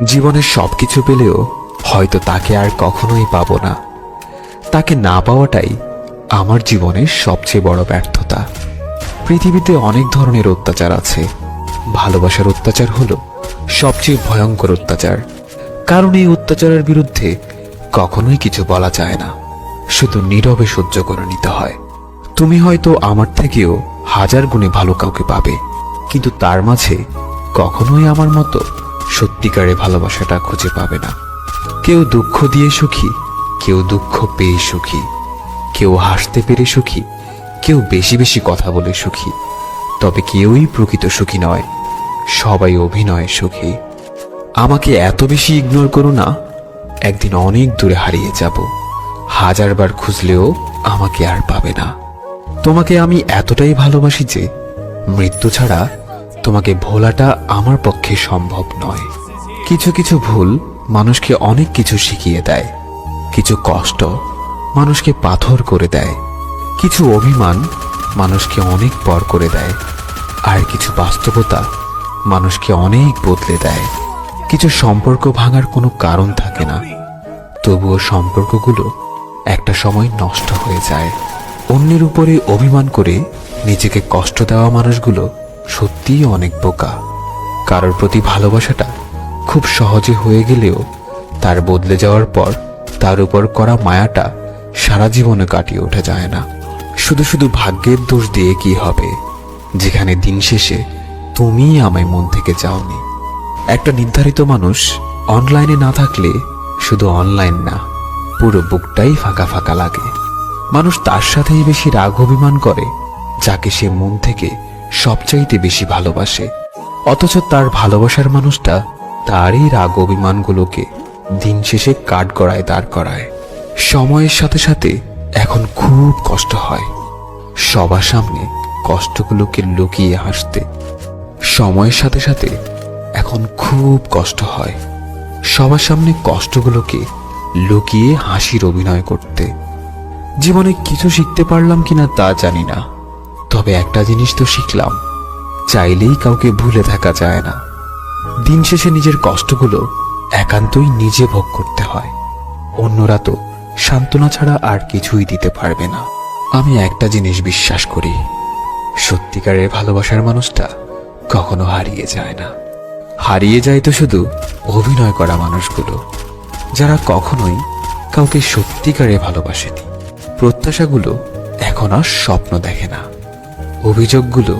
জীবনের সবকিছু পেলেও হয়তো তাকে আর কখনোই পাবো না। তাকে না পাওয়াটাই আমার জীবনের সবচেয়ে বড় ব্যর্থতা। পৃথিবীতে অনেক ধরনের অত্যাচার আছে, ভালোবাসার অত্যাচার হলো সবচেয়ে ভয়ঙ্কর অত্যাচার। কারণ এই অত্যাচারের বিরুদ্ধে কখনোই কিছু বলা যায় না, শুধু নীরবে সহ্য করে নিতে হয়। তুমি হয়তো আমার থেকেও হাজার গুণে ভালো কাউকে পাবে, কিন্তু তার মাঝে কখনোই আমার মতো সত্যিকারে ভালোবাসাটা খুঁজে পাবে না। কেউ দুঃখ দিয়ে সুখী, কেউ দুঃখ পেয়ে সুখী, কেউ হাসতে পেরে সুখী, কেউ বেশি বেশি কথা বলে সুখী। তবে কেউই প্রকৃত সুখী নয়, সবাই অভিনয়ে সুখী। আমাকে এত বেশি ইগনোর করো না, একদিন অনেক দূরে হারিয়ে যাব। হাজারবার খুঁজলেও আমাকে আর পাবে না। তোমাকে আমি এতটাই ভালোবাসি যে মৃত্যু ছাড়া তোমাকে ভোলাটা আমার পক্ষে সম্ভব নয়। কিছু কিছু ভুল মানুষকে অনেক কিছু শিখিয়ে দেয়, কিছু কষ্ট মানুষকে পাথর করে দেয়, কিছু অভিমান মানুষকে অনেক পর করে দেয়, আর কিছু বাস্তবতা মানুষকে অনেক বদলে দেয়। কিছু সম্পর্ক ভাঙার কোনো কারণ থাকে না, তবুও সম্পর্কগুলো একটা সময় নষ্ট হয়ে যায়। অন্যের উপরে অভিমান করে নিজেকে কষ্ট দেওয়া মানুষগুলো সত্যিই অনেক বোকা। কারোর প্রতি ভালোবাসাটা খুব সহজে হয়ে গেলেও তার বদলে যাওয়ার পর তার উপর করা মায়াটা সারা জীবনে কাটিয়ে ওঠা যায় না। শুধু শুধু ভাগ্যের দোষ দিয়ে কি হবে, যেখানে দিন শেষে তুমিই আমায় মন থেকে চাওনি। একটা নির্ধারিত মানুষ অনলাইনে না থাকলে শুধু অনলাইন না, পুরো বুকটাই ফাঁকা ফাঁকা লাগে। মানুষ তার সাথেই বেশি রাগ অভিমান করে যাকে সে মন থেকে সবচাইতে বেশি ভালোবাসে, অথচ তার ভালোবাসার মানুষটা তারই রাগ অভিমানগুলোকে দিন শেষে কাঠগড়ায় দাঁড় করায়। সময়ের সাথে সাথে এখন খুব কষ্ট হয় সবার সামনে কষ্টগুলোকে লুকিয়ে হাসতে। সময়ের সাথে সাথে এখন খুব কষ্ট হয় সবার সামনে কষ্টগুলোকে লুকিয়ে হাসির অভিনয় করতে। জীবনে কিছু শিখতে পারলাম কিনা তা জানি না, তবে একটা জিনিস তো শিখলাম, চাইলেই কাউকে ভুলে থাকা যায় না। দিন শেষে নিজের কষ্টগুলো একান্তই নিজে ভোগ করতে হয়, অন্যরা তো সান্ত্বনা ছাড়া আর কিছুই দিতে পারবে না। আমি একটা জিনিস বিশ্বাস করি, সত্যিকারের ভালোবাসার মানুষটা কখনো হারিয়ে যায় না। হারিয়ে যায় তো শুধু অভিনয় করা মানুষগুলো, যারা কখনোই কাউকে সত্যিকারে ভালোবাসেনি। প্রত্যাশাগুলো এখন আর স্বপ্ন দেখে না, অভিযোগগুলো